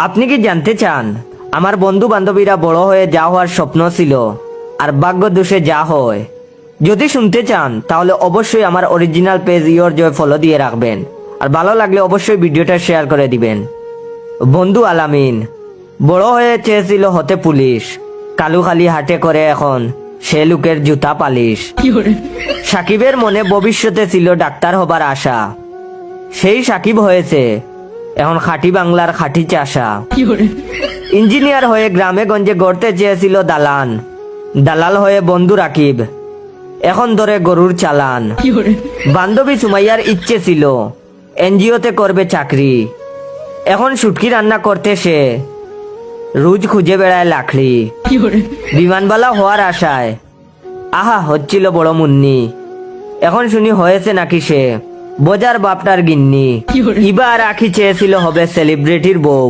আপনি কি জানতে চান আমার বন্ধু বান্ধবীরা বড় হয়ে যা হওয়ার স্বপ্ন ছিল আর ভাগ্য দোষে যা হয়? যদি শুনতে চান তাহলে অবশ্যই আমার original page your joy follow দিয়ে রাখবেন, আর ভালো লাগলে অবশ্যই ভিডিওটা শেয়ার করে দিবেন। বন্ধু আলামিন বড় হয়ে চেয়েছিল হতে পুলিশ, কালুখালি হাটে করে এখন সে লোকের জুতা পালিশ। সাকিবের মনে ভবিষ্যতে ছিল ডাক্তার হবার আশা, সেই সাকিব হয়েছে এখন খাঁটি বাংলার খাঁটি চাষা। ইঞ্জিনিয়ার হয়ে গ্রামে গঞ্জে গড়তে চেয়েছিল দালান, দালাল হয়ে বন্ধু রাকিব এখন ধরে গরুর চালান। বান্ধবী সুমাইয়ার ইচ্ছে ছিল এনজিওতে করবে চাকরি, এখন শুটকি রান্না করতে সে রোজ খুঁজে বেড়ায় লাকড়ি। বিমানবালা হওয়ার আশায় আহা হচ্ছিল বড় মুন্নি, এখন শুনি হয়েছে নাকি সে বোঝার বাপটার গিন্নি। এবার আখি চেয়েছিল হবে সেলিব্রিটির বউ,